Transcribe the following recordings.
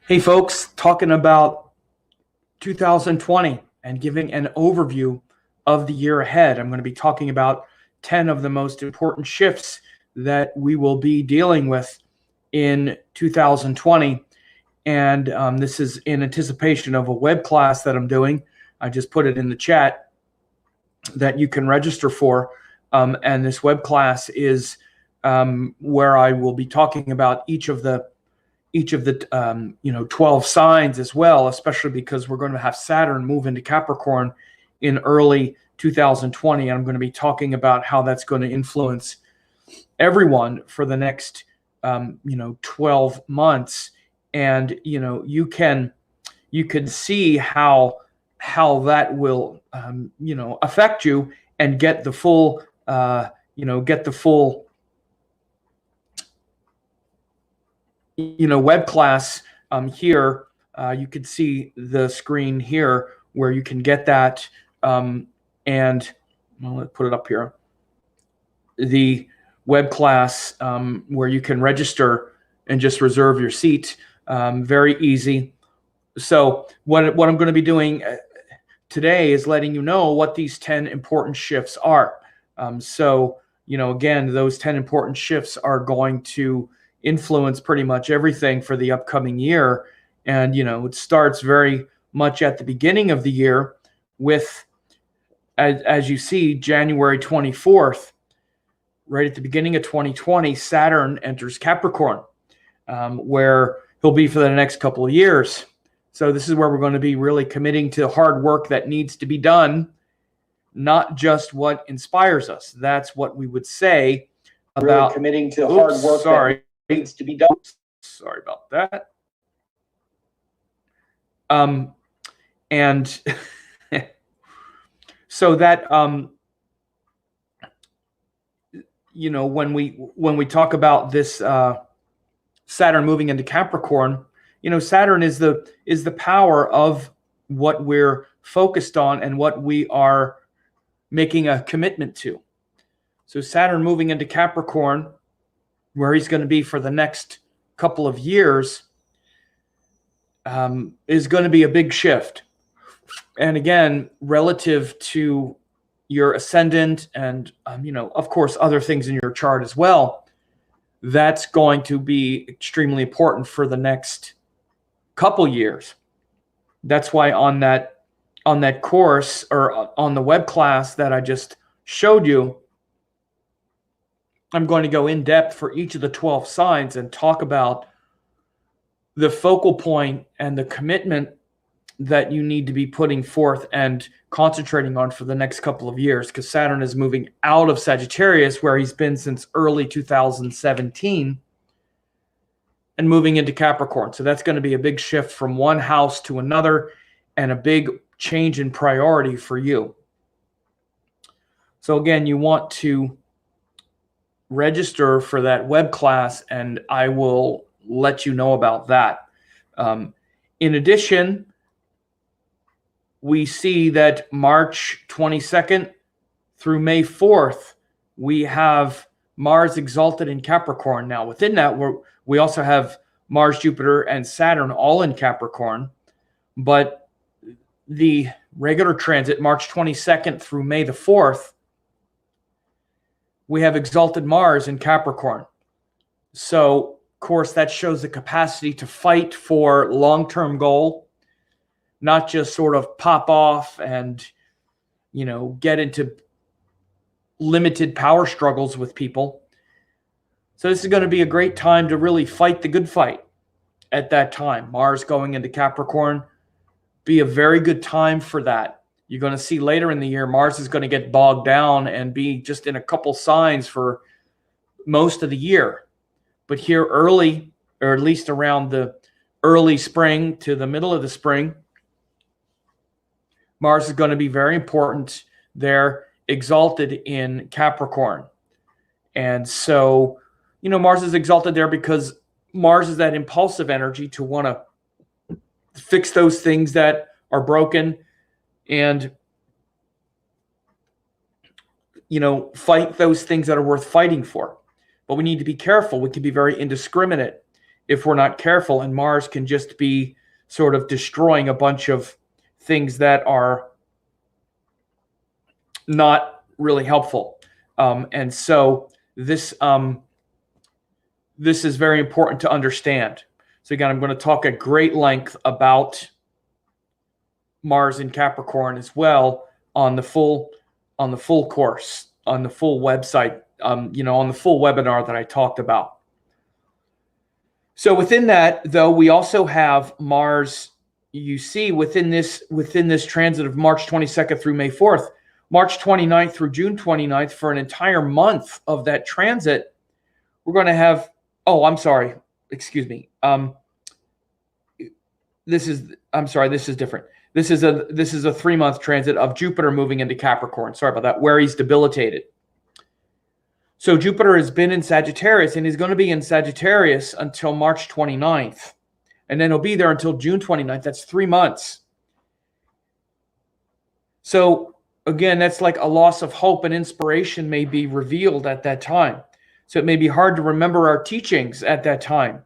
Hey folks, talking about 2020 and giving an overview of the year ahead. I'm going to be talking about 10 of the most important shifts that we will be dealing with in 2020. And this is in anticipation of a web class that I'm doing. I just put it in the chat that you can register for. And this web class is where I will be talking about each of the 12 signs as well, especially because we're going to have Saturn move into Capricorn in early 2020. And I'm going to be talking about how that's going to influence everyone for the next 12 months. And you can see how that will affect you and get the full web class here. You can see the screen here where you can get that. And let's put it up here. The web class where you can register and just reserve your seat. Very easy. So what I'm going to be doing today is letting you know what these 10 important shifts are. Again, those 10 important shifts are going to influence pretty much everything for the upcoming year. And, it starts very much at the beginning of the year with, as you see, January 24th, right at the beginning of 2020, Saturn enters Capricorn, where he'll be for the next couple of years. So this is where we're going to be really committing to hard work that needs to be done, not just what inspires us. That's what we would say about really committing to hard work that needs to be done. Sorry about that. And so that when we talk about this Saturn moving into Capricorn, Saturn is the power of what we're focused on and what we are making a commitment to. So Saturn moving into Capricorn, where he's going to be for the next couple of years, is going to be a big shift. And again, relative to your ascendant and, of course, other things in your chart as well, that's going to be extremely important for the next couple years. That's why on that course or on the web class that I just showed you, I'm going to go in depth for each of the 12 signs and talk about the focal point and the commitment that you need to be putting forth and concentrating on for the next couple of years, because Saturn is moving out of Sagittarius, where he's been since early 2017, and moving into Capricorn. So that's going to be a big shift from one house to another and a big change in priority for you. So again, you want to register for that web class, and I will let you know about that. In addition, we see that March 22nd through May 4th, we have Mars exalted in Capricorn. Now, within that, we also have Mars, Jupiter, and Saturn all in Capricorn. But the regular transit, March 22nd through May the 4th, we have exalted Mars in Capricorn. So, of course, that shows the capacity to fight for long-term goal, not just sort of pop off and, get into limited power struggles with people. So this is going to be a great time to really fight the good fight at that time. Mars going into Capricorn, be a very good time for that. You're going to see later in the year, Mars is going to get bogged down and be just in a couple signs for most of the year. But here early, or at least around the early spring to the middle of the spring, Mars is going to be very important there, exalted in Capricorn. And so, Mars is exalted there because Mars is that impulsive energy to want to fix those things that are broken and, fight those things that are worth fighting for. But we need to be careful. We can be very indiscriminate if we're not careful, and Mars can just be sort of destroying a bunch of things that are not really helpful. And so this is very important to understand. So again, I'm going to talk at great length about Mars in Capricorn as well on the full course, on the full website, on the full webinar that I talked about. So within that, though, we also have Mars. You see within this transit of March 22nd through May 4th, March 29th through June 29th, for an entire month of that transit, we're going to have. Oh, I'm sorry. Excuse me. This is different. This is a 3-month transit of Jupiter moving into Capricorn. Sorry about that, where he's debilitated. So Jupiter has been in Sagittarius, and he's going to be in Sagittarius until March 29th. And then he'll be there until June 29th. That's 3 months. So again, that's like a loss of hope, and inspiration may be revealed at that time. So it may be hard to remember our teachings at that time.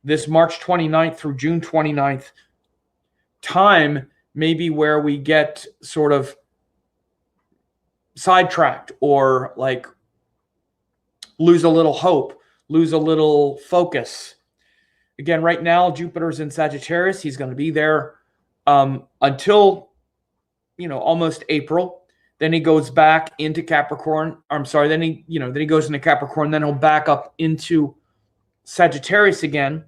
This March 29th through June 29th time may be where we get sort of sidetracked, or like lose a little hope, lose a little focus. Again, right now, Jupiter's in Sagittarius. He's going to be there until, almost April. Then he goes back into Capricorn. Then he goes into Capricorn. Then he'll back up into Sagittarius again.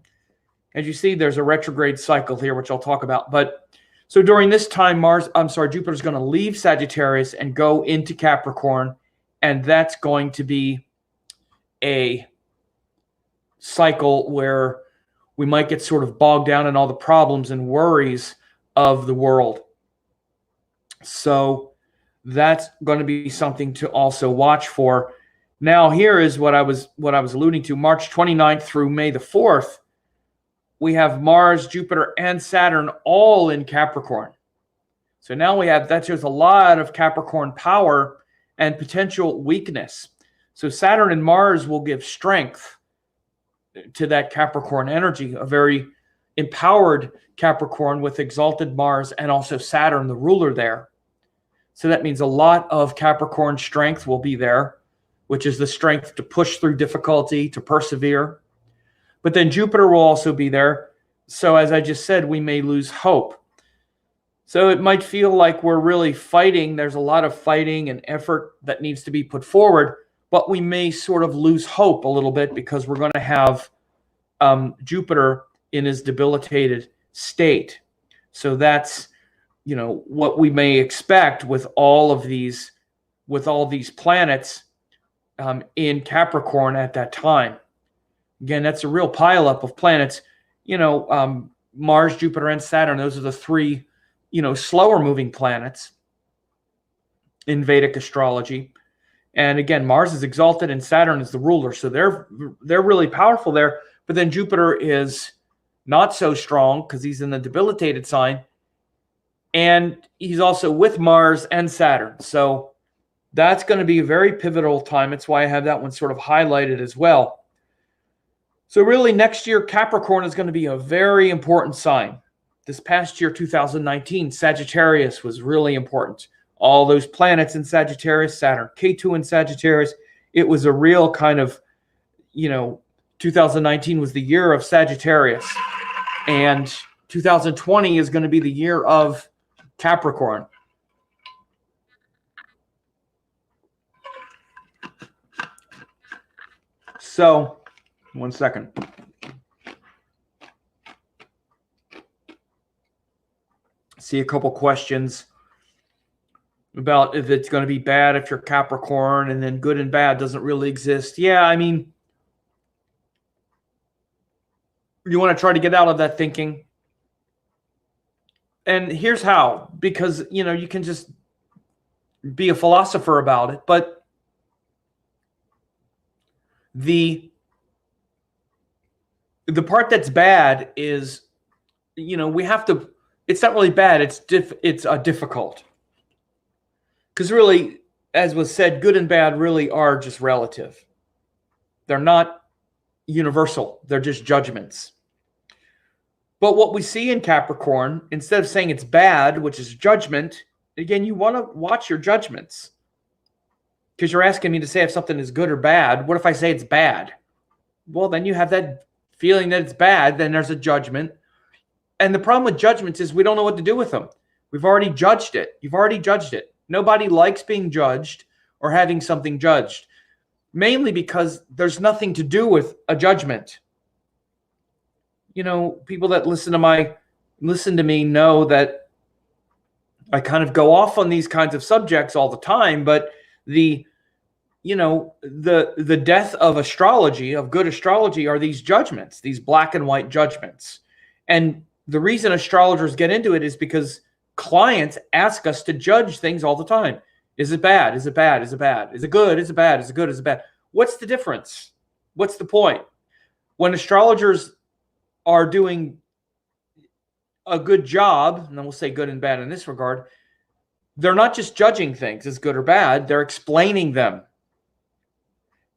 As you see, there's a retrograde cycle here, which I'll talk about. But so during this time, Jupiter's going to leave Sagittarius and go into Capricorn, and that's going to be a cycle where we might get sort of bogged down in all the problems and worries of the world. So that's going to be something to also watch for. Now, here is what I was alluding to. March 29th through May the 4th, we have Mars, Jupiter, and Saturn all in Capricorn. So now that shows a lot of Capricorn power and potential weakness. So Saturn and Mars will give strength to that Capricorn energy, a very empowered Capricorn with exalted Mars and also Saturn, the ruler there. So that means a lot of Capricorn strength will be there, which is the strength to push through difficulty, to persevere. But then Jupiter will also be there. So as I just said, we may lose hope. So it might feel like we're really fighting. There's a lot of fighting and effort that needs to be put forward, but we may sort of lose hope a little bit because we're going to have Jupiter in his debilitated state. So that's, what we may expect with all these planets in Capricorn at that time. Again, that's a real pileup of planets. Mars, Jupiter, and Saturn, those are the three, slower moving planets in Vedic astrology. And again, Mars is exalted and Saturn is the ruler. So they're really powerful there. But then Jupiter is not so strong because he's in the debilitated sign. And he's also with Mars and Saturn. So that's going to be a very pivotal time. That's why I have that one sort of highlighted as well. So really next year, Capricorn is going to be a very important sign. This past year, 2019, Sagittarius was really important. All those planets in Sagittarius, Saturn, Ketu in Sagittarius, it was a real kind of, 2019 was the year of Sagittarius. And 2020 is going to be the year of Capricorn. So, one second. See a couple questions about if it's going to be bad if you're Capricorn, and then good and bad doesn't really exist. Yeah, I mean, you want to try to get out of that thinking. And here's how, because, you can just be a philosopher about it, but the part that's bad is, we have to, it's not really bad, it's difficult. Because really, as was said, good and bad really are just relative. They're not universal. They're just judgments. But what we see in Capricorn, instead of saying it's bad, which is judgment, again, you want to watch your judgments. Because you're asking me to say if something is good or bad. What if I say it's bad? Well, then you have that feeling that it's bad. Then there's a judgment. And the problem with judgments is we don't know what to do with them. We've already judged it. You've already judged it. Nobody likes being judged or having something judged, mainly because there's nothing to do with a judgment. You know, people that listen to me know that I kind of go off on these kinds of subjects all the time, but the death of astrology, of good astrology, are these judgments, these black and white judgments. And the reason astrologers get into it is because clients ask us to judge things all the time. Is it bad? Is it bad? Is it bad? Is it good? Is it bad? Is it good? Is it bad? What's the difference? What's the point? When astrologers are doing a good job, and then we'll say good and bad in this regard, they're not just judging things as good or bad, they're explaining them.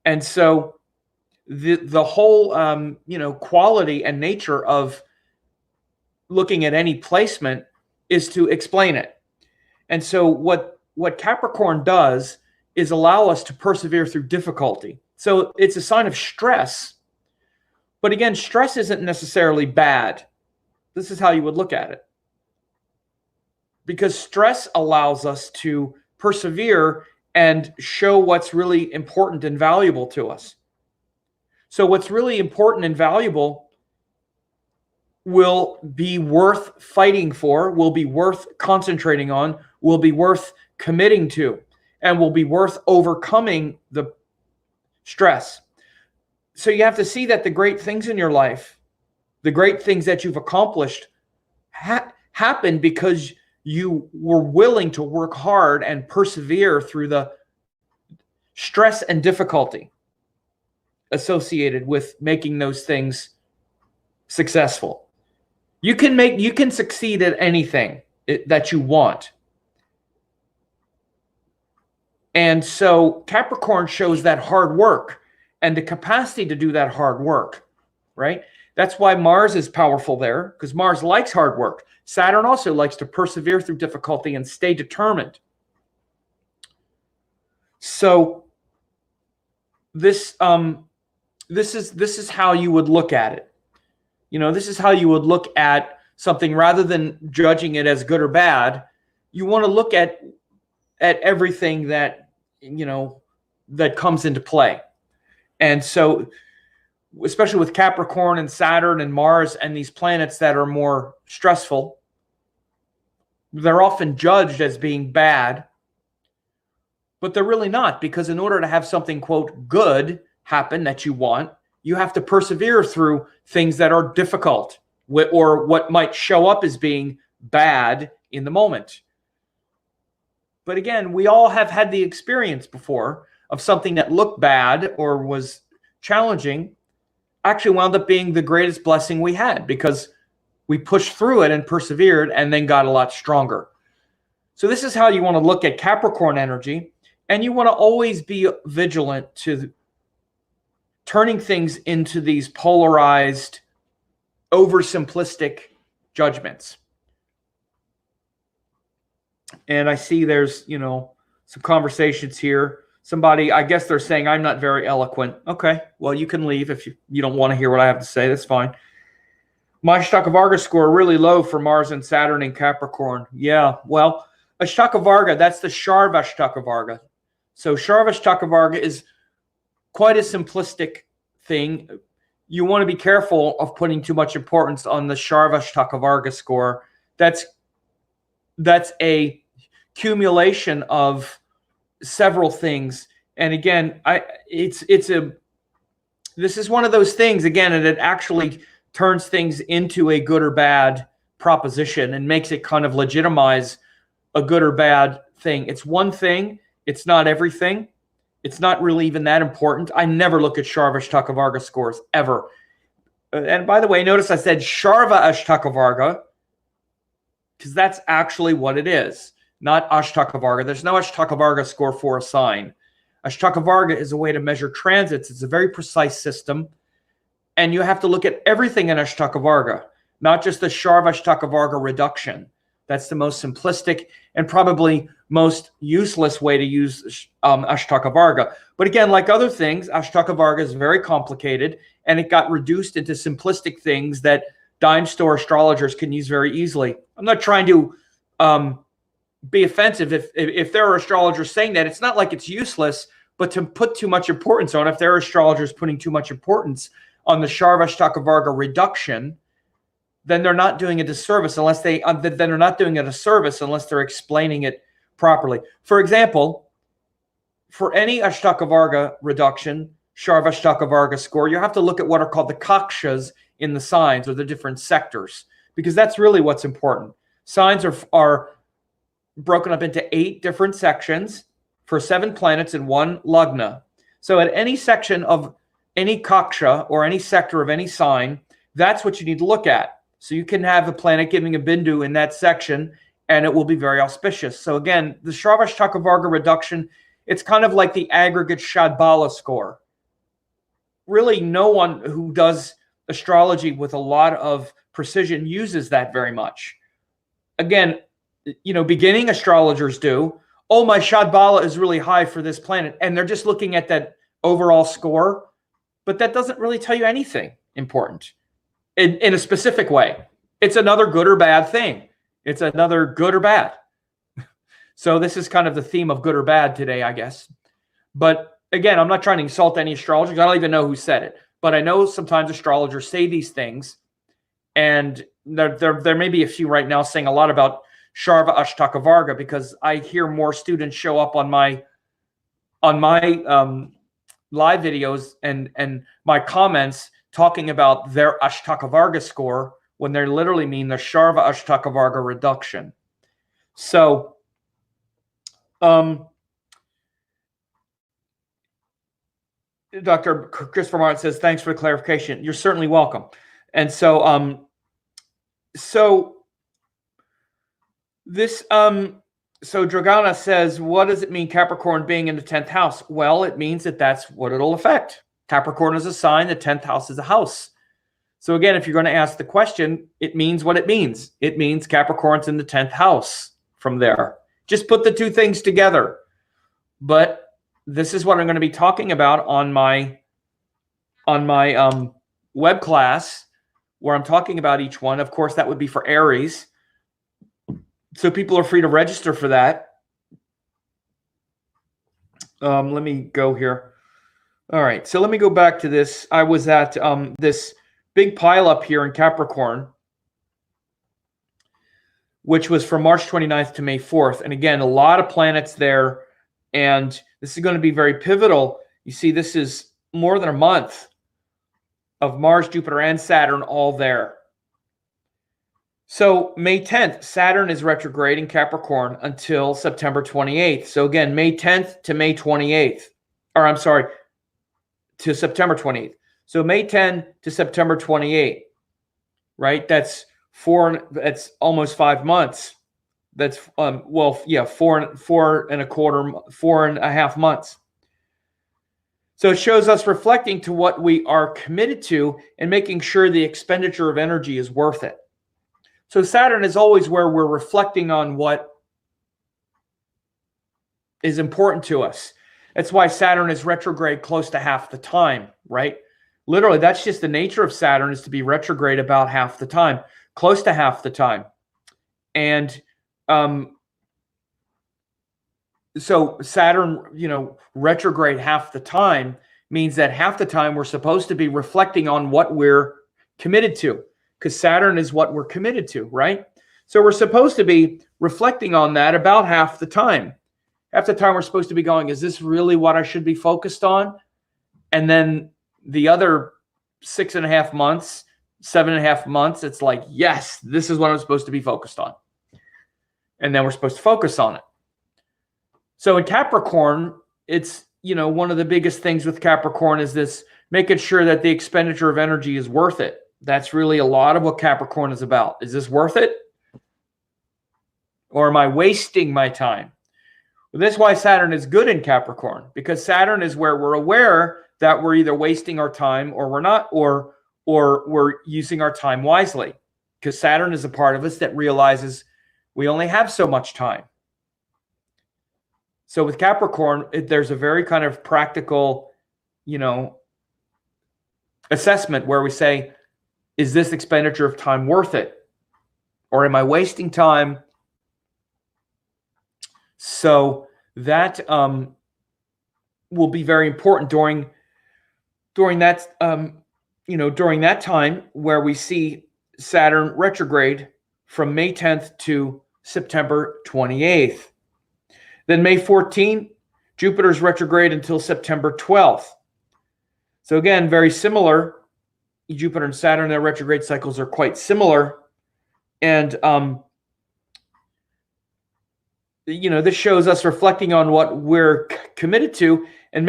And so the whole quality and nature of looking at any placement is to explain it. And so what Capricorn does is allow us to persevere through difficulty. So it's a sign of stress. But again, stress isn't necessarily bad. This is how you would look at it. Because stress allows us to persevere and show what's really important and valuable to us. So what's really important and valuable will be worth fighting for, will be worth concentrating on, will be worth committing to, and will be worth overcoming the stress. So you have to see that the great things in your life, the great things that you've accomplished, happen because you were willing to work hard and persevere through the stress and difficulty associated with making those things successful. You can succeed at anything that you want. And so Capricorn shows that hard work and the capacity to do that hard work, right? That's why Mars is powerful there, because Mars likes hard work. Saturn also likes to persevere through difficulty and stay determined. So this is how you would look at it. You know, this is how you would look at something rather than judging it as good or bad. You want to look at everything that, that comes into play. And so, especially with Capricorn and Saturn and Mars and these planets that are more stressful, they're often judged as being bad, but they're really not, because in order to have something, quote, good happen that you want, you have to persevere through things that are difficult or what might show up as being bad in the moment. But again, we all have had the experience before of something that looked bad or was challenging actually wound up being the greatest blessing we had, because we pushed through it and persevered and then got a lot stronger. So this is how you want to look at Capricorn energy, and you want to always be vigilant to turning things into these polarized, oversimplistic judgments. And I see there's, some conversations here. Somebody, I guess they're saying I'm not very eloquent. Okay, well, you can leave if you don't want to hear what I have to say. That's fine. My Ashtaka score really low for Mars and Saturn in Capricorn. Yeah, well, Ashtaka, that's the Sharva Ashtaka. So Sharva Ashtaka is quite a simplistic thing. You want to be careful of putting too much importance on the Sharva Ashtaka score. That's a accumulation of several things. And again, this is one of those things, again, and it actually turns things into a good or bad proposition and makes it kind of legitimize a good or bad thing. It's one thing. It's not everything. It's not really even that important. I never look at Sharva Ashtaka scores ever. And by the way, notice I said Sharva Ashtaka because that's actually what it is, not Ashtaka. There's no Ashtaka score for a sign. Ashtaka is a way to measure transits. It's a very precise system. And you have to look at everything in Ashtaka Varga, not just the Sharva Ashtaka Varga reduction. That's the most simplistic and probably most useless way to use Ashtaka Varga. But again, like other things, Ashtaka Varga is very complicated, and it got reduced into simplistic things that dime store astrologers can use very easily. I'm not trying to be offensive if there are astrologers saying that. It's not like it's useless, but to put too much importance on, if there are astrologers putting too much importance on the Sharva Ashtaka Varga reduction, then they're not doing a disservice unless they then they're not doing it a service unless they're explaining it properly. For example, for any Ashtaka Varga reduction, Sharva Ashtaka Varga score, you have to look at what are called the kakshas in the signs, or the different sectors, because that's really what's important. Signs are broken up into 8 different sections for 7 planets in 1 lagna. So at any section of any kaksha or any sector of any sign, that's what you need to look at. So you can have a planet giving a bindu in that section, and it will be very auspicious. So again, the Sharva Ashtaka Varga reduction, it's kind of like the aggregate Shadbala score. Really, no one who does astrology with a lot of precision uses that very much. Again, you know, beginning astrologers do. Oh, my Shadbala is really high for this planet, and they're just looking at that overall score, but that doesn't really tell you anything important in a specific way. It's another good or bad thing. It's another good or bad. So this is kind of the theme of good or bad today, I guess. But again, I'm not trying to insult any astrologers. I don't even know who said it, but I know sometimes astrologers say these things, and there may be a few right now saying a lot about Sharva Ashtaka Varga, because I hear more students show up on my live videos and my comments talking about their Ashtaka Varga score when they literally mean the Sharva Ashtaka Varga reduction. So, Dr. Christopher Martin says, thanks for the clarification. You're certainly welcome. And so, so Dragana says, what does it mean Capricorn being in the 10th house? Well, it means that that's what it'll affect. Capricorn is a sign, the 10th house is a house. So again, if you're going to ask the question, it means what it means. It means Capricorn's in the 10th house from there. Just put the two things together. But this is what I'm going to be talking about on my web class, where I'm talking about each one. Of course, that would be for Aries. So people are free to register for that. Let me go here. All right, so let me go back to this. I was at this big pileup here in Capricorn, which was from March 29th to May 4th. And again, a lot of planets there. And this is going to be very pivotal. You see, this is more than a month of Mars, Jupiter, and Saturn all there. So May 10th, Saturn is retrograde in Capricorn until September 28th. So again, May 10th to May 28th. Or I'm sorry, to September 28th. So May 10 to September 28, right? That's almost 5 months. That's, well, yeah, 4.25 months. So it shows us reflecting to what we are committed to and making sure the expenditure of energy is worth it. So Saturn is always where we're reflecting on what is important to us. That's why Saturn is retrograde close to half the time, right? Literally, that's just the nature of Saturn, is to be retrograde about half the time, close to half the time. And so Saturn, retrograde half the time means that half the time we're supposed to be reflecting on what we're committed to, because Saturn is what we're committed to, right? So we're supposed to be reflecting on that about half the time. Half the time we're supposed to be going, is this really what I should be focused on? And then the other 6.5 months, 7.5 months, it's like, yes, this is what I'm supposed to be focused on. And then we're supposed to focus on it. So in Capricorn, it's, one of the biggest things with Capricorn is this, making sure that the expenditure of energy is worth it. That's really a lot of what Capricorn is about. Is this worth it? Or am I wasting my time? Well, this is why Saturn is good in Capricorn, because Saturn is where we're aware that we're either wasting our time or we're not, or or we're using our time wisely, because Saturn is a part of us that realizes we only have so much time. So with Capricorn, there's a very kind of practical, assessment where we say, is this expenditure of time worth it? Or am I wasting time? So that will be very important during that during that time where we see Saturn retrograde from May 10th to September 28th. Then May 14th, Jupiter's retrograde until September 12th. So again, very similar. Jupiter and Saturn, their retrograde cycles are quite similar. And, this shows us reflecting on what we're committed to and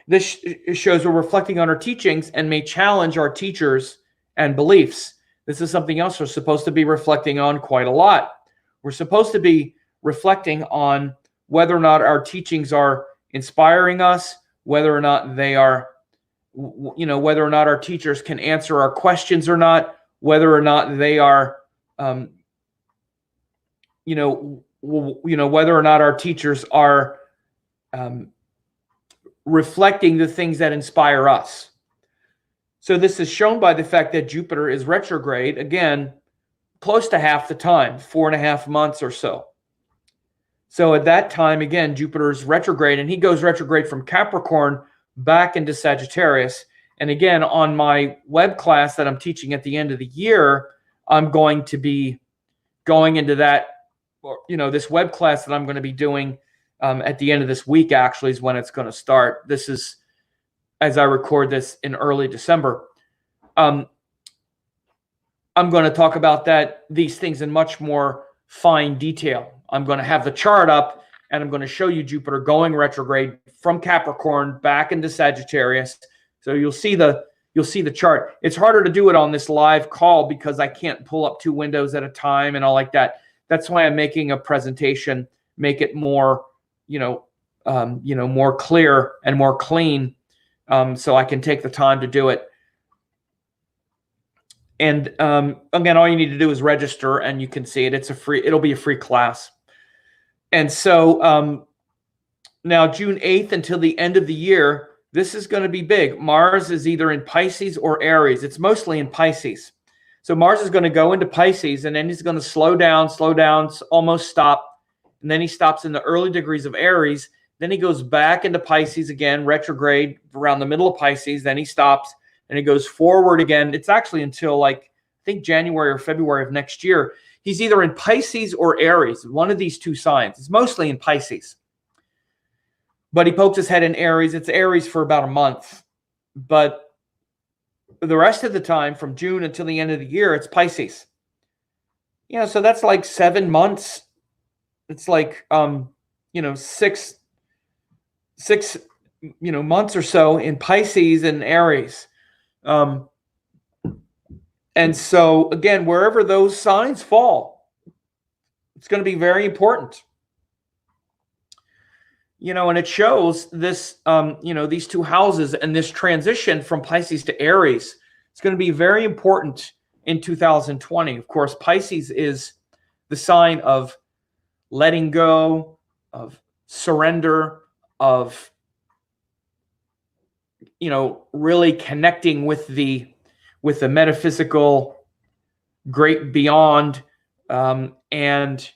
this shows we're reflecting on our teachings and may challenge our teachers and beliefs. This is something else we're supposed to be reflecting on quite a lot. We're supposed to be reflecting on whether or not our teachings are inspiring us, whether or not they are, whether or not our teachers can answer our questions or not, whether or not they are, whether or not our teachers are reflecting the things that inspire us. So this is shown by the fact that Jupiter is retrograde, again, close to half the time, 4.5 months or so. So at that time, again, Jupiter is retrograde, and he goes retrograde from Capricorn back into Sagittarius. And again, on my web class that I'm teaching at the end of the year, I'm going to be going into that, this web class that I'm going to be doing at the end of this week, actually, is when it's going to start. This is, as I record this, in early December. I'm going to talk about these things in much more fine detail. I'm going to have the chart up, and I'm going to show you Jupiter going retrograde from Capricorn back into Sagittarius. So you'll see the chart. It's harder to do it on this live call because I can't pull up 2 windows at a time and all like that. That's why I'm making a presentation, make it more, more clear and more clean, so I can take the time to do it. And again, all you need to do is register, and you can see it. It'll be a free class. And so now June 8th until the end of the year, this is going to be big. Mars is either in Pisces or Aries. It's mostly in Pisces. So Mars is going to go into Pisces, and then he's going to slow down, almost stop. And then he stops in the early degrees of Aries. Then he goes back into Pisces again, retrograde around the middle of Pisces. Then he stops, and he goes forward again. It's actually until I think January or February of next year. He's either in Pisces or Aries, one of these 2 signs. It's mostly in Pisces. But he pokes his head in Aries. It's Aries for about a month. But the rest of the time, from June until the end of the year, it's Pisces. So that's like 7 months. It's like, 6 months or so in Pisces and Aries. And so, again, wherever those signs fall, it's going to be very important. And it shows this, these 2 houses and this transition from Pisces to Aries. It's going to be very important in 2020. Of course, Pisces is the sign of letting go, of surrender, of, really connecting with the metaphysical great beyond, and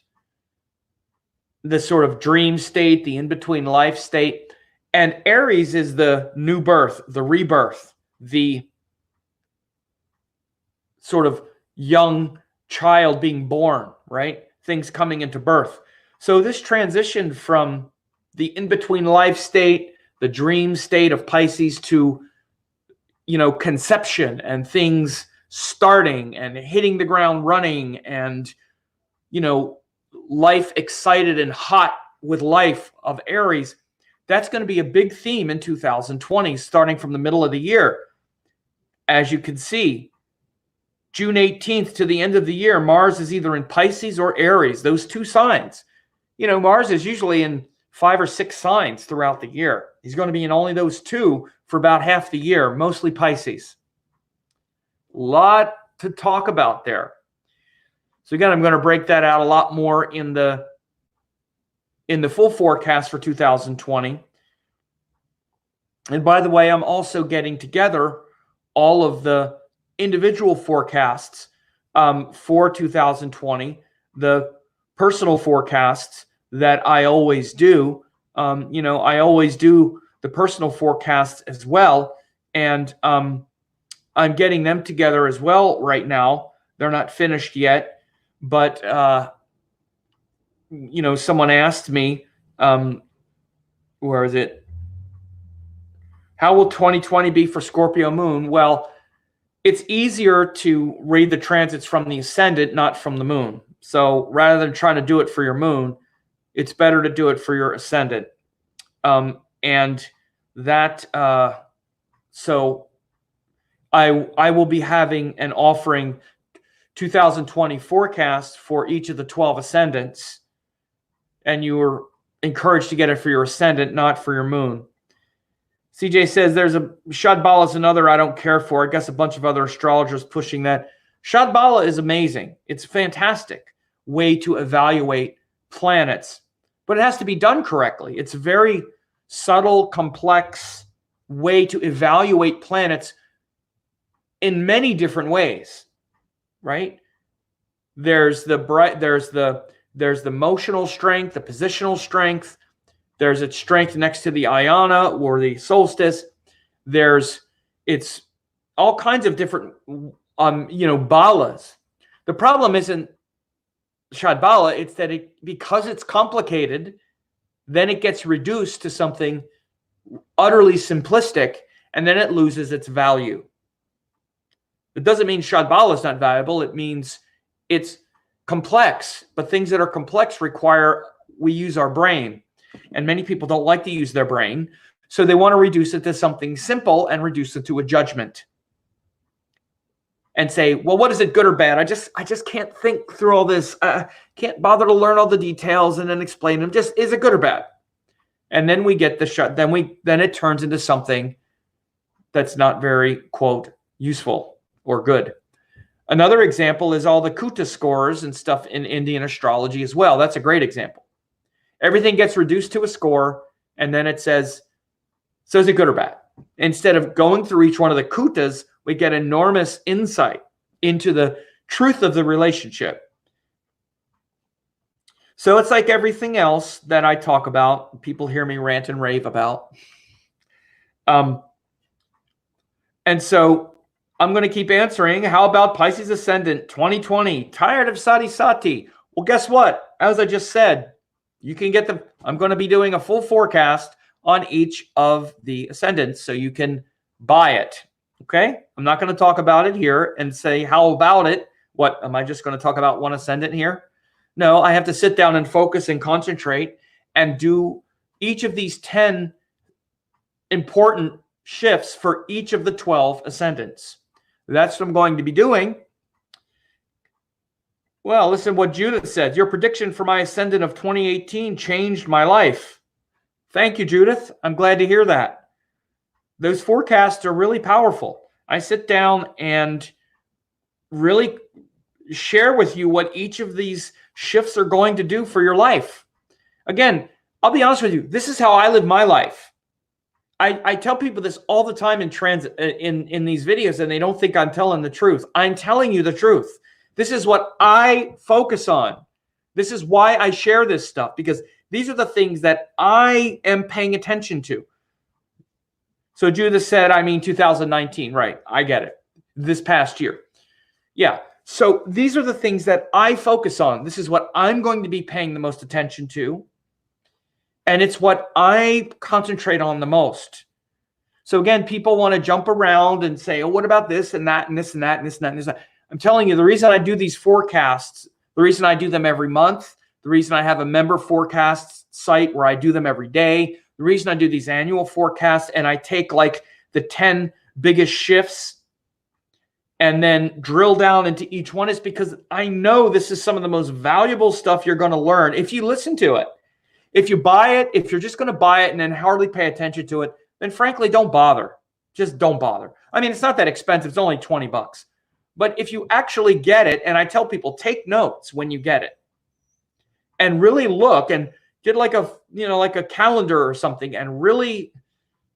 the sort of dream state, the in-between life state. And Aries is the new birth, the rebirth, the sort of young child being born, right? Things coming into birth. So this transition from the in-between life state, the dream state of Pisces, to, conception and things starting and hitting the ground running, and, life excited and hot with life of Aries, that's going to be a big theme in 2020, starting from the middle of the year. As you can see, June 18th to the end of the year, Mars is either in Pisces or Aries, those 2 signs. Mars is usually in 5 or 6 signs throughout the year. He's going to be in only those 2 for about half the year, mostly Pisces. Lot to talk about there. So again, I'm going to break that out a lot more in the full forecast for 2020. And by the way, I'm also getting together all of the individual forecasts for 2020, the personal forecasts that I always do. I always do the personal forecasts as well. And I'm getting them together as well right now. They're not finished yet. But, someone asked me, where is it? How will 2020 be for Scorpio moon? Well, it's easier to read the transits from the ascendant, not from the moon. So rather than trying to do it for your moon, it's better to do it for your ascendant. So I will be having and offering 2020 forecast for each of the 12 ascendants, and you are encouraged to get it for your ascendant, not for your moon. CJ says there's a Shadbala is another I don't care for. I guess a bunch of other astrologers pushing that. Shadbala is amazing. It's a fantastic way to evaluate planets, but it has to be done correctly. It's a very subtle, complex way to evaluate planets in many different ways. Right? There's the motional strength, the positional strength. There's its strength next to the Ayana or the solstice. It's all kinds of different balas. The problem isn't Shadbala, it's that because it's complicated, then it gets reduced to something utterly simplistic, and then it loses its value. It doesn't mean Shadbala is not valuable. It means it's complex, but things that are complex require we use our brain. And many people don't like to use their brain, so they want to reduce it to something simple and reduce it to a judgment. And say, well, what is it, good or bad? I just can't think through all this. Can't bother to learn all the details and then explain them. Just, is it good or bad? And then we get then it turns into something that's not very, quote, useful or good. Another example is all the Kuta scores and stuff in Indian astrology as well. That's a great example. Everything gets reduced to a score, and then it says, so is it good or bad? Instead of going through each one of the Kutas, we get enormous insight into the truth of the relationship. So it's like everything else that I talk about, people hear me rant and rave about. And so I'm going to keep answering. How about Pisces Ascendant 2020? Tired of Sati Sati? Well, guess what? As I just said, you can get I'm going to be doing a full forecast on each of the ascendants, so you can buy it. Okay? I'm not going to talk about it here and say, how about it? What, am I just going to talk about one ascendant here? No, I have to sit down and focus and concentrate and do each of these 10 important shifts for each of the 12 ascendants. That's what I'm going to be doing. Well, listen to what Judith said. Your prediction for my ascendant of 2018 changed my life. Thank you, Judith. I'm glad to hear that. Those forecasts are really powerful. I sit down and really share with you what each of these shifts are going to do for your life. Again, I'll be honest with you. This is how I live my life. I tell people this all the time in these videos, and they don't think I'm telling the truth. I'm telling you the truth. This is what I focus on. This is why I share this stuff, because these are the things that I am paying attention to. So Judith said, I mean 2019. Right. I get it. This past year. Yeah. So these are the things that I focus on. This is what I'm going to be paying the most attention to. And it's what I concentrate on the most. So again, people want to jump around and say, oh, what about this and that and this and that and this and that and this and that. I'm telling you, the reason I do these forecasts, the reason I do them every month, the reason I have a member forecast site where I do them every day, the reason I do these annual forecasts and I take like the 10 biggest shifts and then drill down into each one is because I know this is some of the most valuable stuff you're going to learn if you listen to it. If you buy it, if you're just going to buy it and then hardly pay attention to it, then frankly, don't bother. Just don't bother. I mean, it's not that expensive. It's only $20. But if you actually get it, and I tell people, take notes when you get it and really look and get like a, like a calendar or something and really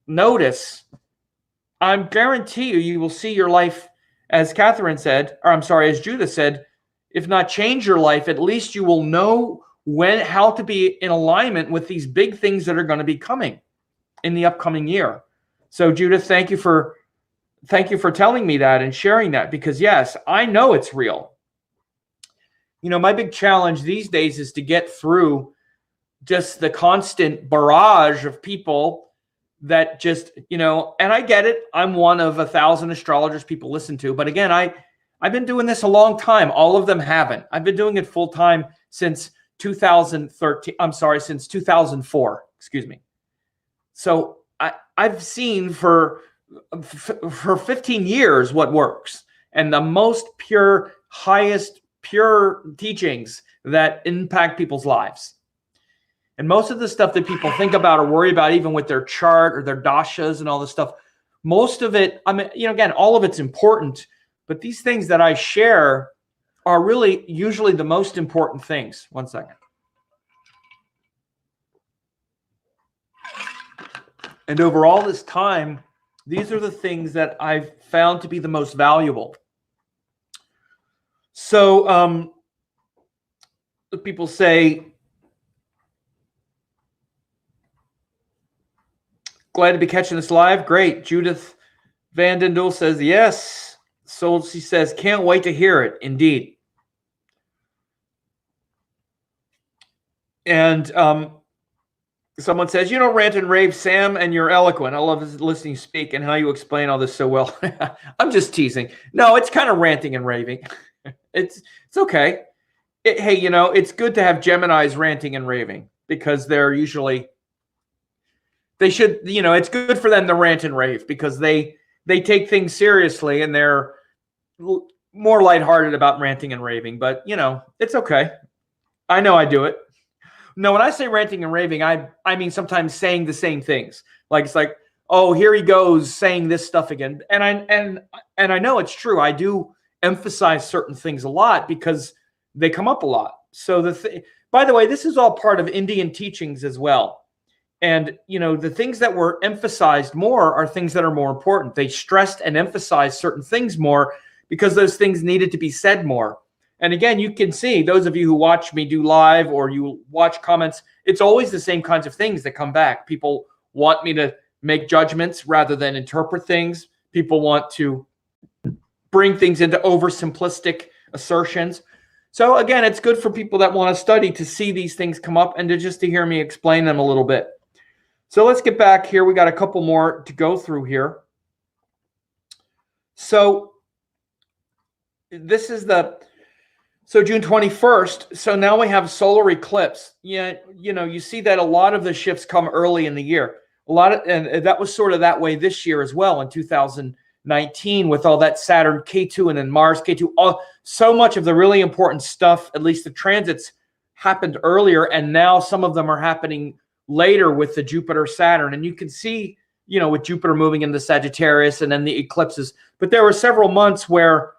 notice, I guarantee you will see your life, as Catherine said, or I'm sorry, as Judith said, if not change your life, at least you will know how to be in alignment with these big things that are going to be coming in the upcoming year. So Judith, thank you for telling me that and sharing that, because yes, I know it's real. My big challenge these days is to get through just the constant barrage of people that just, and I get it. I'm one of 1,000 astrologers people listen to. But again, I've been doing this a long time. All of them haven't. I've been doing it full time since 2013. I'm sorry, since 2004. Excuse me. So I've seen for 15 years what works, and the most pure, highest pure teachings that impact people's lives. And most of the stuff that people think about or worry about, even with their chart or their dashas and all this stuff, most of it, again, all of it's important, but these things that I share are really usually the most important things. One second. And over all this time, these are the things that I've found to be the most valuable. So people say, glad to be catching this live. Great. Judith Vandendel says, yes. So she says, can't wait to hear it. Indeed. And someone says, you don't rant and rave, Sam, and you're eloquent. I love listening you speak and how you explain all this so well. I'm just teasing. No, it's kind of ranting and raving. It's okay. Hey, it's good to have Geminis ranting and raving, because they're usually, they should, it's good for them to rant and rave, because they take things seriously and they're more lighthearted about ranting and raving. But, it's okay. I know I do it. No, when I say ranting and raving, I mean sometimes saying the same things. Like, it's like, oh, here he goes saying this stuff again. And I know it's true. I do emphasize certain things a lot because they come up a lot. So by the way, this is all part of Indian teachings as well. And, the things that were emphasized more are things that are more important. They stressed and emphasized certain things more because those things needed to be said more. And again, you can see, those of you who watch me do live or you watch comments, it's always the same kinds of things that come back. People want me to make judgments rather than interpret things. People want to bring things into oversimplistic assertions. So again, it's good for people that want to study to see these things come up and to hear me explain them a little bit. So let's get back here. We got a couple more to go through here. So this is so June 21st. So now we have solar eclipse. Yeah, you see that a lot of the shifts come early in the year. And that was sort of that way this year as well in 2019 with all that Saturn Ketu and then Mars Ketu. So much of the really important stuff, at least the transits, happened earlier, and now some of them are happening later with the Jupiter Saturn. And you can see, with Jupiter moving into Sagittarius and then the eclipses. But there were several months where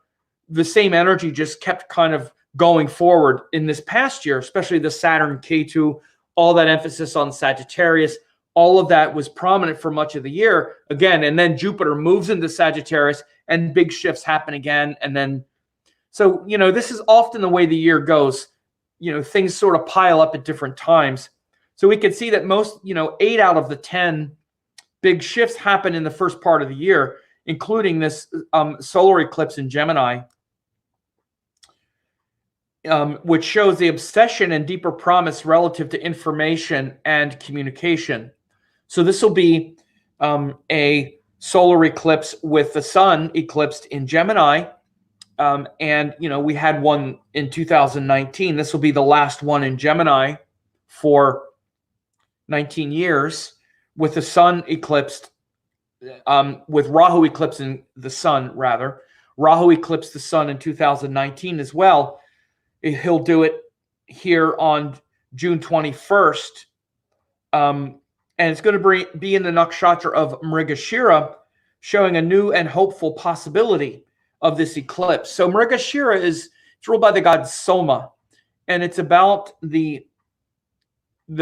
the same energy just kept kind of going forward in this past year, especially the Saturn Ketu, all that emphasis on Sagittarius, all of that was prominent for much of the year again. And then Jupiter moves into Sagittarius and big shifts happen again. And then, so, this is often the way the year goes. Things sort of pile up at different times. So we can see that most, 8 out of the 10 big shifts happen in the first part of the year, including this solar eclipse in Gemini, which shows the obsession and deeper promise relative to information and communication. So this will be a solar eclipse with the sun eclipsed in Gemini. And, we had one in 2019. This will be the last one in Gemini for 19 years with the sun eclipsed, with Rahu eclipsing the sun, rather. Rahu eclipsed the sun in 2019 as well. He'll do it here on June 21st. And it's going to be in the nakshatra of Mrigashira, showing a new and hopeful possibility of this eclipse. So Mrigashira it's ruled by the god Soma, and it's about the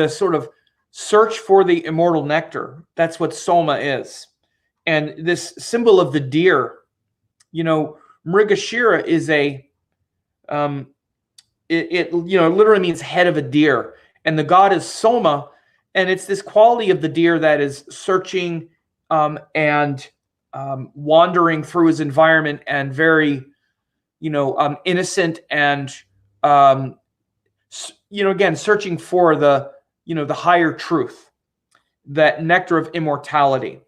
sort of search for the immortal nectar. That's what Soma is. And this symbol of the deer, Mrigashira is it literally means head of a deer, and the god is Soma, and it's this quality of the deer that is searching and wandering through his environment, and very innocent, and again searching for the the higher truth, that nectar of immortality.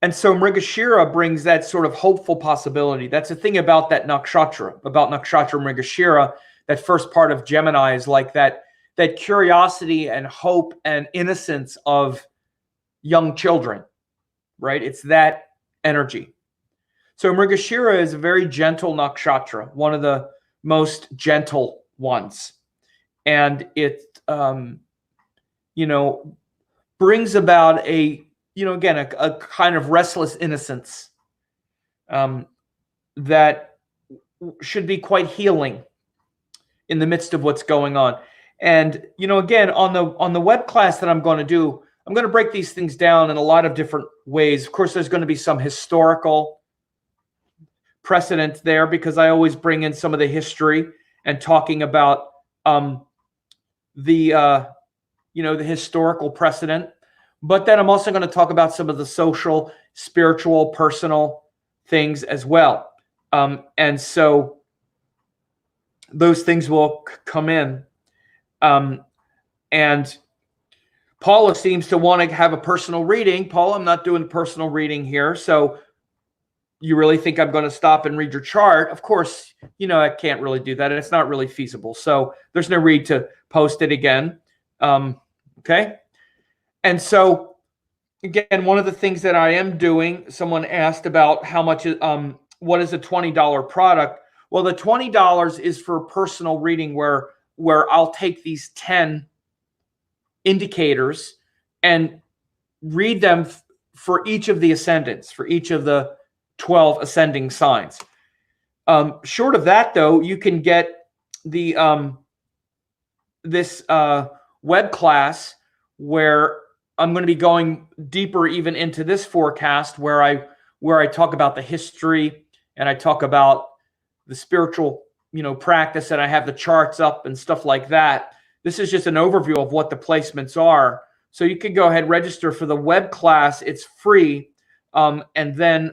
And so Mrigashira brings that sort of hopeful possibility. That's the thing about that nakshatra, about nakshatra Mrigashira. That first part of Gemini is like that curiosity and hope and innocence of young children, right? It's that energy. So Mrigashira is a very gentle nakshatra, one of the most gentle ones. And it, brings about again, a kind of restless innocence that should be quite healing in the midst of what's going on. And, again, on the web class that I'm going to do, I'm going to break these things down in a lot of different ways. Of course, there's going to be some historical precedent there, because I always bring in some of the history and talking about the historical precedent. But then I'm also going to talk about some of the social, spiritual, personal things as well. And so those things will come in. And Paula seems to want to have a personal reading. Paula, I'm not doing personal reading here. So you really think I'm going to stop and read your chart? Of course, I can't really do that. And it's not really feasible. So there's no need to post it again. Okay. And so, again, one of the things that I am doing, someone asked about how much, what is a $20 product? Well, the $20 is for personal reading, where I'll take these 10 indicators and read them for each of the ascendants, for each of the 12 ascending signs. Short of that, though, you can get the this web class where I'm going to be going deeper even into this forecast, where I talk about the history, and I talk about the spiritual practice, and I have the charts up and stuff like that. This is just an overview of what the placements are. So you can go ahead, register for the web class. It's free. And then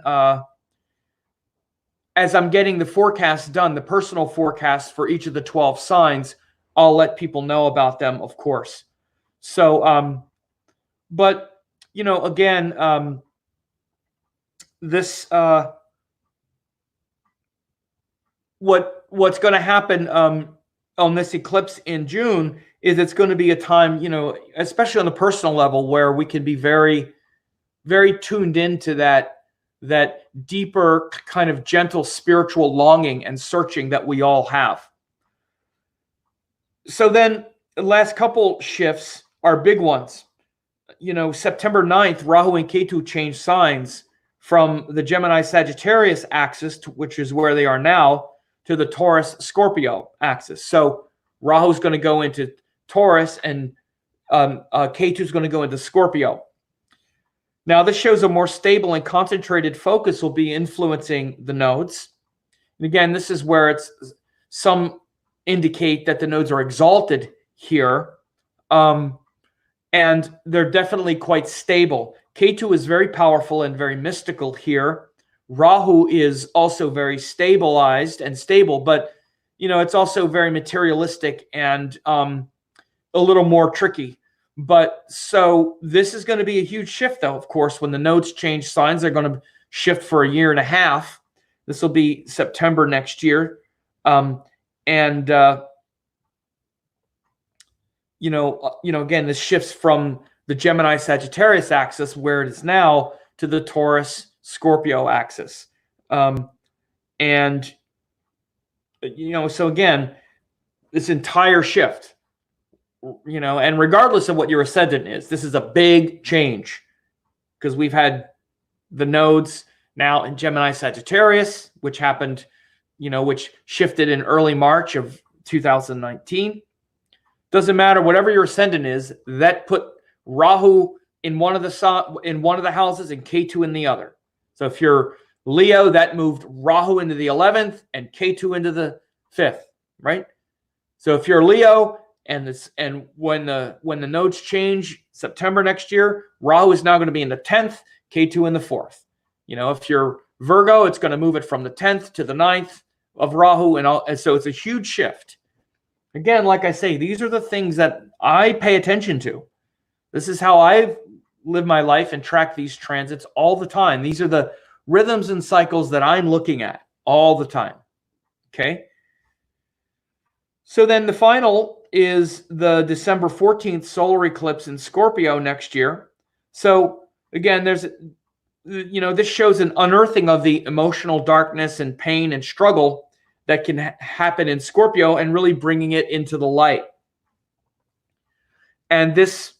as I'm getting the forecast done, the personal forecast for each of the 12 signs, I'll let people know about them, of course. So, but, again, this, what's going to happen on this eclipse in June is it's going to be a time, especially on the personal level, where we can be very, very tuned into that deeper kind of gentle spiritual longing and searching that we all have. So then the last couple shifts are big ones. September 9th, Rahu and Ketu changed signs from the Gemini-Sagittarius axis, which is where they are now, to the Taurus-Scorpio axis. So Rahu is going to go into Taurus, and Ketu is going to go into Scorpio. Now, this shows a more stable and concentrated focus will be influencing the nodes. And again, this is where some indicate that the nodes are exalted here. And they're definitely quite stable. Ketu is very powerful and very mystical here. Rahu is also very stabilized and stable, but it's also very materialistic and a little more tricky. But so this is going to be a huge shift, though, of course, when the nodes change signs. They're going to shift for a year and a half. This will be September next year. Again, this shifts from the Gemini-Sagittarius axis, where it is now, to the Taurus-Scorpio axis. So again, this entire shift, and regardless of what your ascendant is, this is a big change, because we've had the nodes now in Gemini Sagittarius, which happened, which shifted in early March of 2019. Doesn't matter, whatever your ascendant is, that put Rahu in one of the houses and Ketu in the other. So if you're Leo, that moved Rahu into the 11th and Ketu into the 5th, right? So if you're Leo and when the nodes change September next year, Rahu is now going to be in the 10th, Ketu in the 4th. If you're Virgo, it's going to move it from the 10th to the 9th of Rahu, and so it's a huge shift. Again, like I say, these are the things that I pay attention to. This is how I live my life and track these transits all the time. These are the rhythms and cycles that I'm looking at all the time. Okay? So then the final is the December 14th solar eclipse in Scorpio next year. So again, this shows an unearthing of the emotional darkness and pain and struggle that can happen in Scorpio and really bringing it into the light. And this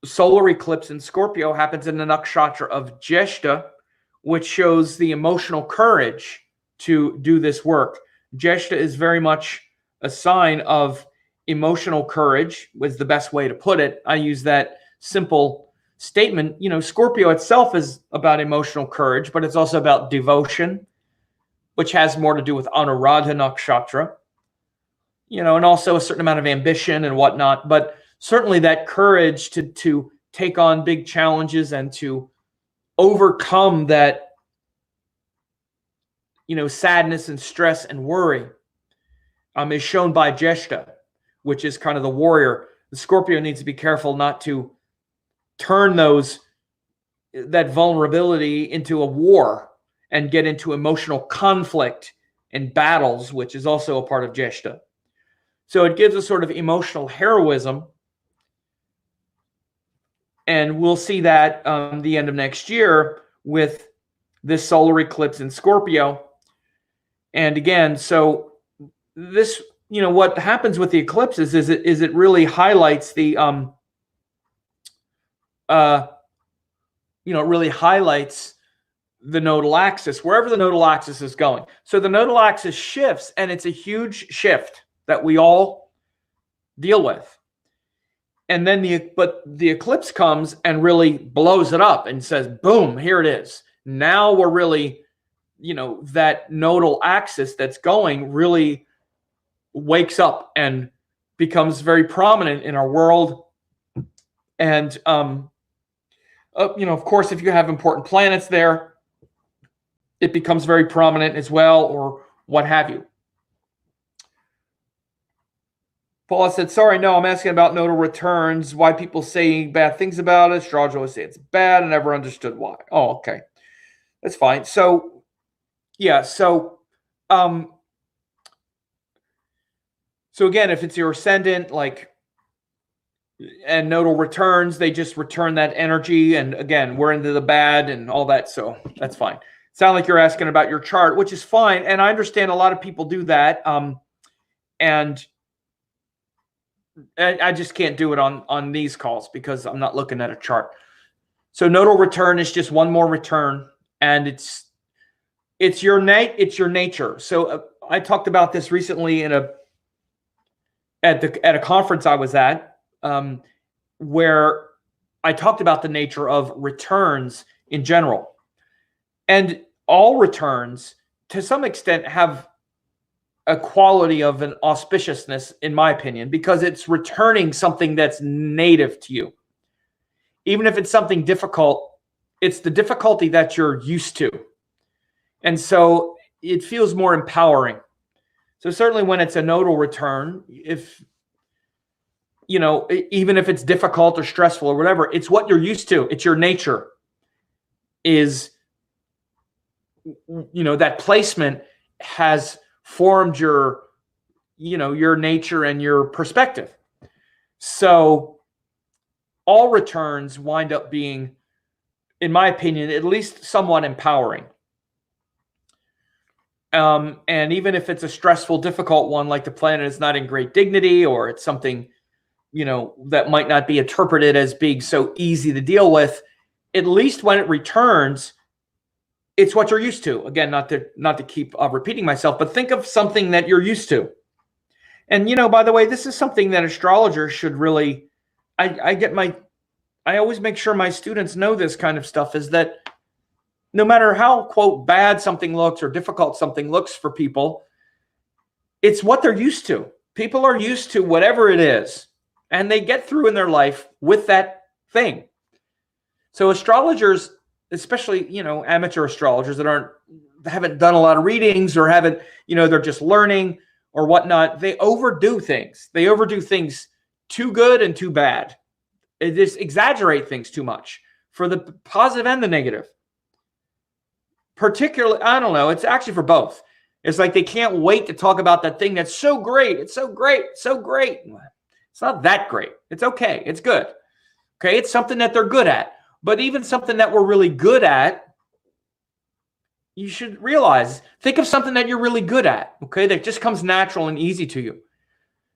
solar eclipse in Scorpio happens in the nakshatra of Jyeshta, which shows the emotional courage to do this work. Jyeshta is very much a sign of emotional courage, was the best way to put it. I use that simple statement. Scorpio itself is about emotional courage, but it's also about devotion, which has more to do with Anuradha Nakshatra, and also a certain amount of ambition and whatnot. But certainly that courage to take on big challenges and to overcome that, sadness and stress and worry is shown by Jyeshta, which is kind of the warrior. The Scorpio needs to be careful not to turn that vulnerability into a war and get into emotional conflict and battles, which is also a part of Jyeshta. So it gives a sort of emotional heroism. And we'll see that the end of next year with this solar eclipse in Scorpio. And again, so this, what happens with the eclipses is it really highlights the, it really highlights the nodal axis, wherever the nodal axis is going. So the nodal axis shifts, and it's a huge shift that we all deal with. And then the eclipse comes and really blows it up and says, boom, here it is. Now we're really, that nodal axis that's going really wakes up and becomes very prominent in our world. And, of course, if you have important planets there, it becomes very prominent as well, or what have you. Paula said, sorry, no, I'm asking about nodal returns, why people say bad things about it. Astrologers always say it's bad. I never understood why. Oh, okay. That's fine. So, yeah, so again, if it's your ascendant, and nodal returns, they just return that energy. And again, we're into the bad and all that. So that's fine. Sound like you're asking about your chart, which is fine. And I understand a lot of people do that. And I just can't do it on these calls because I'm not looking at a chart. So nodal return is just one more return, and it's your nature. So I talked about this recently at a conference I was at, where I talked about the nature of returns in general. And all returns, to some extent, have a quality of an auspiciousness, in my opinion, because it's returning something that's native to you. Even if it's something difficult, it's the difficulty that you're used to. And so it feels more empowering. So certainly when it's a nodal return, even if it's difficult or stressful or whatever, it's what you're used to. It's your nature. That placement has formed your nature and your perspective. So all returns wind up being, in my opinion, at least somewhat empowering. And even if it's a stressful, difficult one, like the planet is not in great dignity, or it's something, that might not be interpreted as being so easy to deal with, at least when it returns, it's what you're used to. Again, not to keep repeating myself, but think of something that you're used to. And, by the way, this is something that astrologers should really, I always make sure my students know this kind of stuff, is that no matter how, quote, bad something looks or difficult something looks for people, it's what they're used to. People are used to whatever it is, and they get through in their life with that thing. So astrologers, especially, amateur astrologers that haven't done a lot of readings or haven't, they're just learning or whatnot, they overdo things. They overdo things too good and too bad. They just exaggerate things too much for the positive and the negative. Particularly, I don't know, it's actually for both. It's like they can't wait to talk about that thing that's so great. It's so great, so great. It's not that great. It's okay. It's good. Okay, it's something that they're good at. But even something that we're really good at, you should realize, think of something that you're really good at, okay, that just comes natural and easy to you.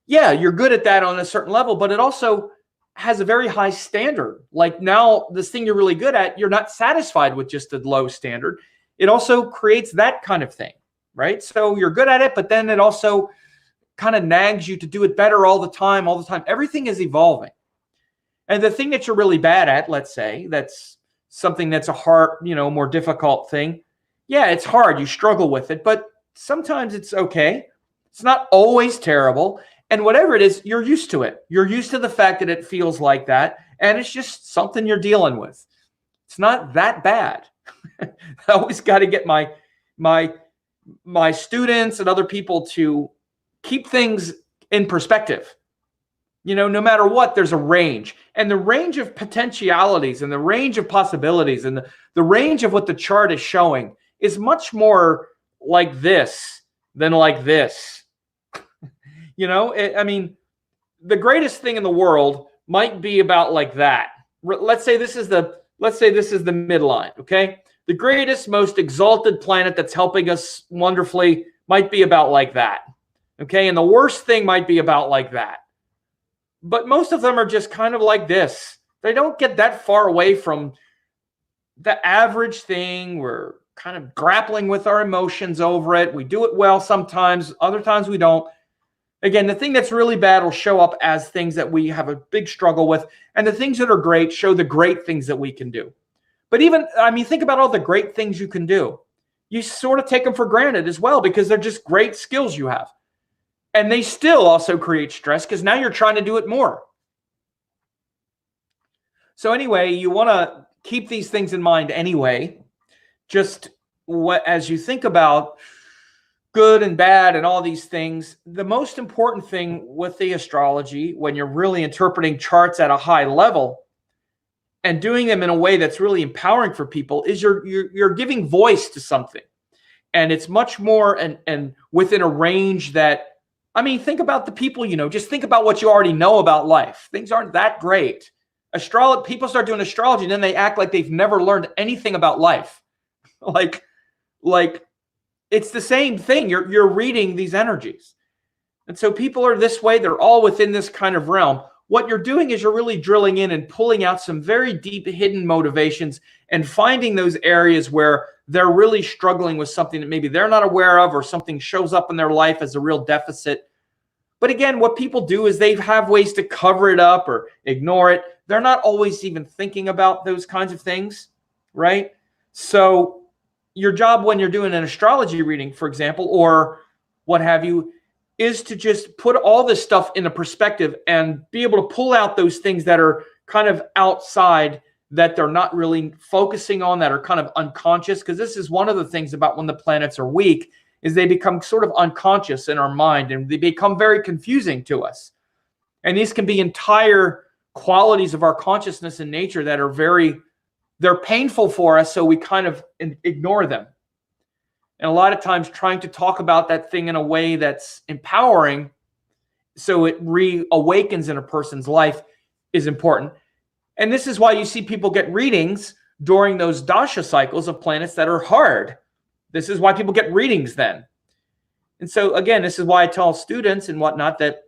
Yeah, you're good at that on a certain level, but it also has a very high standard. Like now, this thing you're really good at, you're not satisfied with just a low standard. It also creates that kind of thing, right? So you're good at it, but then it also kind of nags you to do it better all the time, all the time. Everything is evolving. And the thing that you're really bad at, let's say, that's something that's a hard, more difficult thing. Yeah, it's hard. You struggle with it, but sometimes it's okay. It's not always terrible. And whatever it is, you're used to it. You're used to the fact that it feels like that. And it's just something you're dealing with. It's not that bad. I always got to get my students and other people to keep things in perspective. No matter what, there's a range. And the range of potentialities and the range of possibilities and the range of what the chart is showing is much more like this than like this. The greatest thing in the world might be about like that. Let's say this is the midline, okay? The greatest, most exalted planet that's helping us wonderfully might be about like that, okay? And the worst thing might be about like that. But most of them are just kind of like this. They don't get that far away from the average thing. We're kind of grappling with our emotions over it. We do it well sometimes. Other times we don't. Again, the thing that's really bad will show up as things that we have a big struggle with. And the things that are great show the great things that we can do. But even, think about all the great things you can do. You sort of take them for granted as well because they're just great skills you have. And they still also create stress because now you're trying to do it more. So anyway, you want to keep these things in mind anyway. Just as you think about good and bad and all these things, the most important thing with the astrology, when you're really interpreting charts at a high level and doing them in a way that's really empowering for people, is you're giving voice to something. And it's much more and within a range that, think about the people, just think about what you already know about life. Things aren't that great. People start doing astrology and then they act like they've never learned anything about life. Like it's the same thing. You're reading these energies. And so people are this way. They're all within this kind of realm. What you're doing is you're really drilling in and pulling out some very deep hidden motivations and finding those areas where they're really struggling with something that maybe they're not aware of or something shows up in their life as a real deficit. But again, what people do is they have ways to cover it up or ignore it. They're not always even thinking about those kinds of things, right? So your job when you're doing an astrology reading, for example, or what have you, is to just put all this stuff into perspective and be able to pull out those things that are kind of outside, that they're not really focusing on, that are kind of unconscious. Because this is one of the things about when the planets are weak, is they become sort of unconscious in our mind and they become very confusing to us. And these can be entire qualities of our consciousness and nature that are they're painful for us, so we kind of ignore them. And a lot of times trying to talk about that thing in a way that's empowering so it reawakens in a person's life is important. And this is why you see people get readings during those dasha cycles of planets that are hard. This is why people get readings then. And so again, this is why I tell students and whatnot that,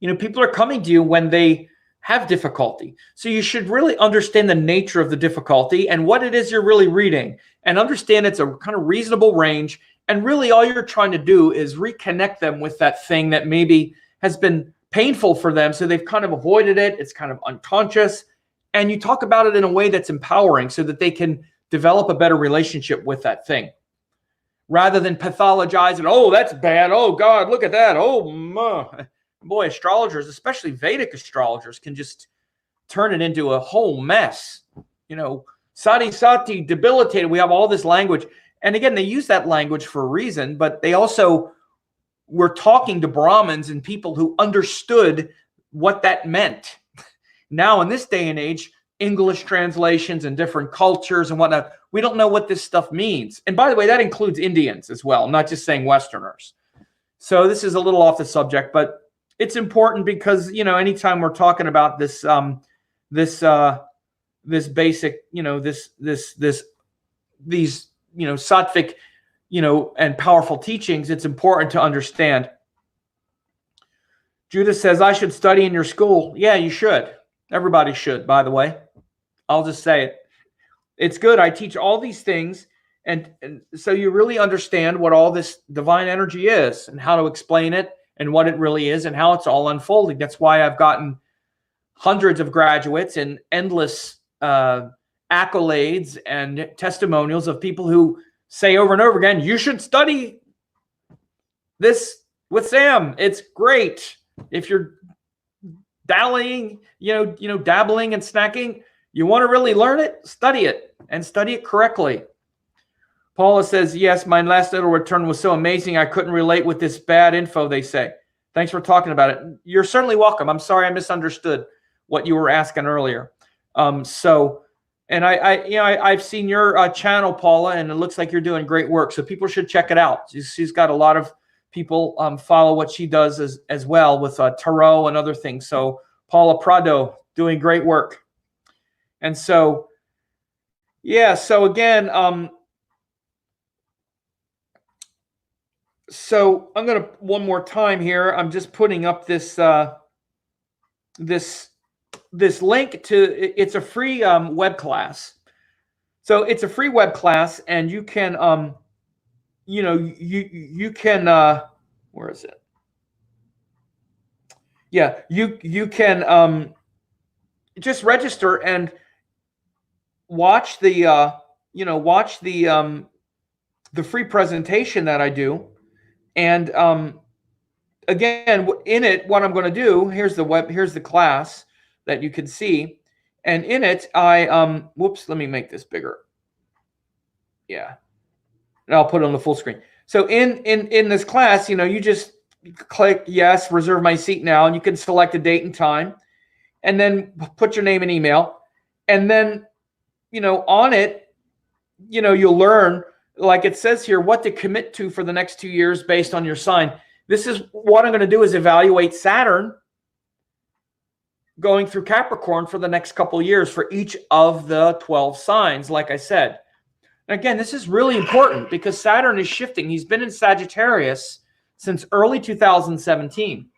people are coming to you when they have difficulty. So you should really understand the nature of the difficulty and what it is you're really reading, and understand it's a kind of reasonable range. And really all you're trying to do is reconnect them with that thing that maybe has been painful for them. So they've kind of avoided it. It's kind of unconscious. And you talk about it in a way that's empowering so that they can develop a better relationship with that thing, rather than pathologize it. Oh, that's bad. Oh, God, look at that. Oh, boy, astrologers, especially Vedic astrologers, can just turn it into a whole mess. Sati, debilitated. We have all this language. And again, they use that language for a reason, but they also were talking to Brahmins and people who understood what that meant. Now, in this day and age, English translations and different cultures and whatnot, we don't know what this stuff means. And by the way, that includes Indians as well, not just saying Westerners. So this is a little off the subject, but it's important because, anytime we're talking about this, this basic, these, sattvic, and powerful teachings, it's important to understand. Judith says, I should study in your school. Yeah, you should. Everybody should, by the way. I'll just say it. It's good. I teach all these things. And so you really understand what all this divine energy is and how to explain it and what it really is and how it's all unfolding. That's why I've gotten hundreds of graduates and endless accolades and testimonials of people who say over and over again, you should study this with Sam. It's great. If you're dabbling and snacking, you want to really learn it, study it, and study it correctly. Paula says, yes, my last little return was so amazing. I couldn't relate with this bad info they say. Thanks for talking about it. You're certainly welcome. I'm sorry I misunderstood what you were asking earlier. And I've seen your channel, Paula, and it looks like you're doing great work. So people should check it out. She's got a lot of people follow what she does as well with tarot and other things. So Paula Prado, doing great work. And so, yeah, so again, so I'm going to, one more time here, I'm just putting up this, this link to, it's a free web class. So it's a free web class, and you can, you can, where is it? Yeah, you can just register and watch the, the free presentation that I do. And again, in it, what I'm going to do, here's the class that you can see. And in it, I, whoops, let me make this bigger. Yeah. And I'll put it on the full screen. So in this class, you just click yes, reserve my seat now, and you can select a date and time, and then put your name and email. And then, on it, you'll learn, like it says here, what to commit to for the next 2 years based on your sign. This is what I'm going to do, is evaluate Saturn going through Capricorn for the next couple of years for each of the 12 signs, like I said. And again, this is really important because Saturn is shifting. He's been in Sagittarius since early 2017.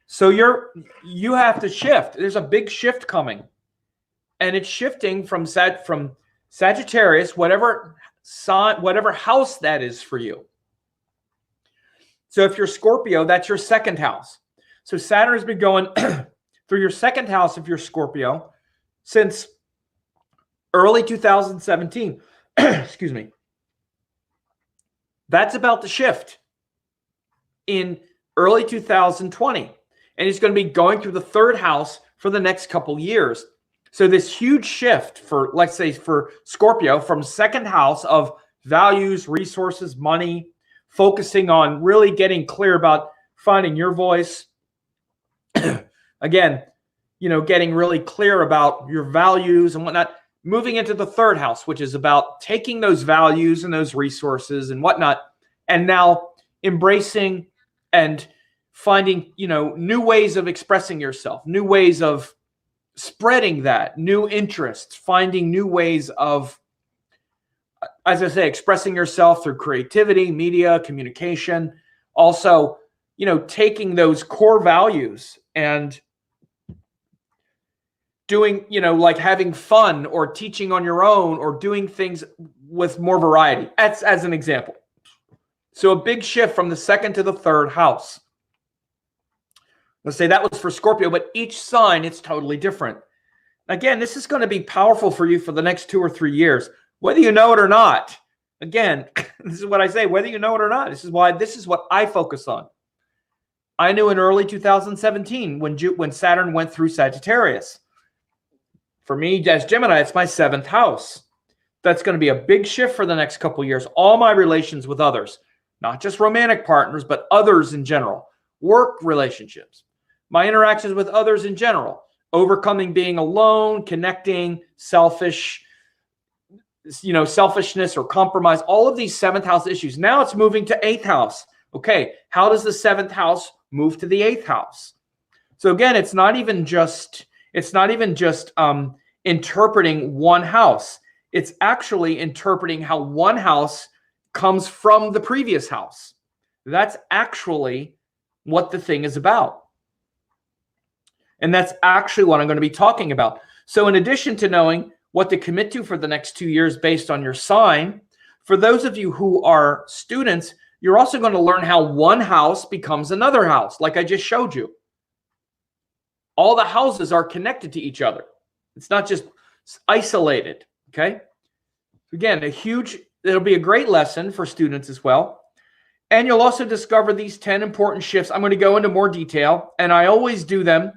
So you have to shift. There's a big shift coming. And it's shifting from Sagittarius, whatever sign, whatever house that is for you. So if you're Scorpio, that's your second house. So Saturn has been going through your second house if you're Scorpio since early 2017. Excuse me. That's about to shift in early 2020. And he's going to be going through the third house for the next couple years. So this huge shift for, let's say, for Scorpio from second house of values, resources, money, focusing on really getting clear about finding your voice. Again, getting really clear about your values and whatnot. Moving into the third house, which is about taking those values and those resources and whatnot, and now embracing and finding, new ways of expressing yourself, new ways of spreading that, new interests, finding new ways of, as I say, expressing yourself through creativity, media, communication. Also, taking those core values and doing, like having fun or teaching on your own or doing things with more variety, as an example. So a big shift from the second to the third house. Let's say that was for Scorpio, but each sign, it's totally different. Again, this is going to be powerful for you for the next 2 or 3 years, whether you know it or not. Again, this is what I say, whether you know it or not. This is what I focus on. I knew in early 2017 when Saturn went through Sagittarius. For me, as Gemini, it's my 7th house. That's going to be a big shift for the next couple of years. All my relations with others, not just romantic partners, but others in general, work relationships, my interactions with others in general, overcoming being alone, connecting, selfishness or compromise, all of these 7th house issues. Now it's moving to 8th house. Okay, how does the 7th house move to the 8th house? So again, it's not even just interpreting one house. It's actually interpreting how one house comes from the previous house. That's actually what the thing is about. And that's actually what I'm going to be talking about. So in addition to knowing what to commit to for the next 2 years based on your sign, for those of you who are students, you're also going to learn how one house becomes another house, like I just showed you. All the houses are connected to each other. It's not just isolated, okay? Again, it'll be a great lesson for students as well. And you'll also discover these 10 important shifts. I'm going to go into more detail, and I always do them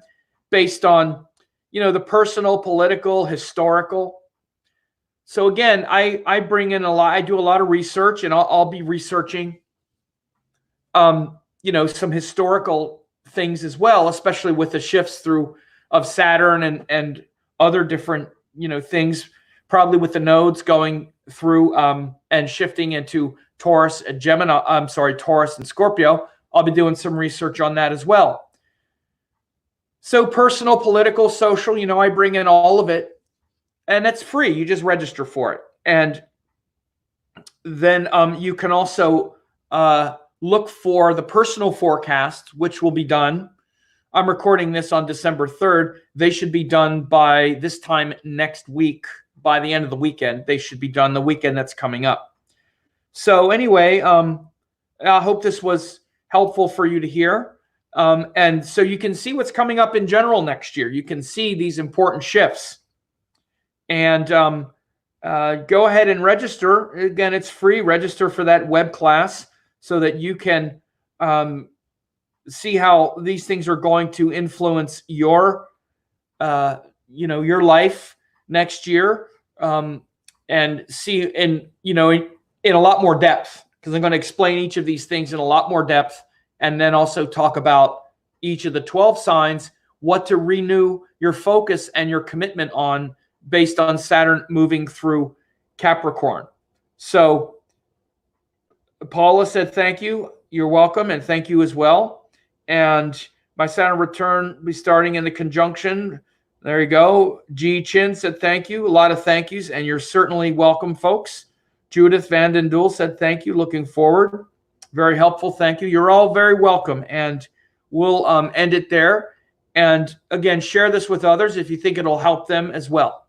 based on, the personal, political, historical. So again, I bring in I do a lot of research, and I'll be researching, some historical things as well, especially with the shifts of Saturn and other different, things, probably with the nodes going through and shifting into Taurus and Taurus and Scorpio. I'll be doing some research on that as well. So personal, political, social, I bring in all of it, and it's free. You just register for it. And then you can also look for the personal forecast, which will be done. I'm recording this on December 3rd. They should be done by this time next week. By the end of the weekend, they should be done the weekend that's coming up. So anyway, I hope this was helpful for you to hear. And so you can see what's coming up in general next year. You can see these important shifts. And go ahead and register. Again, it's free. Register for that web class so that you can see how these things are going to influence your life next year, and see in a lot more depth, because I'm going to explain each of these things in a lot more depth, and then also talk about each of the 12 signs, what to renew your focus and your commitment on based on Saturn moving through Capricorn. So Paula said, thank you. You're welcome. And thank you as well. And my Saturn return will be starting in the conjunction. There you go. G Chin said, thank you. A lot of thank yous. And you're certainly welcome, folks. Judith Vanden Doel said, thank you. Looking forward. Very helpful. Thank you. You're all very welcome. And we'll end it there. And again, share this with others if you think it'll help them as well.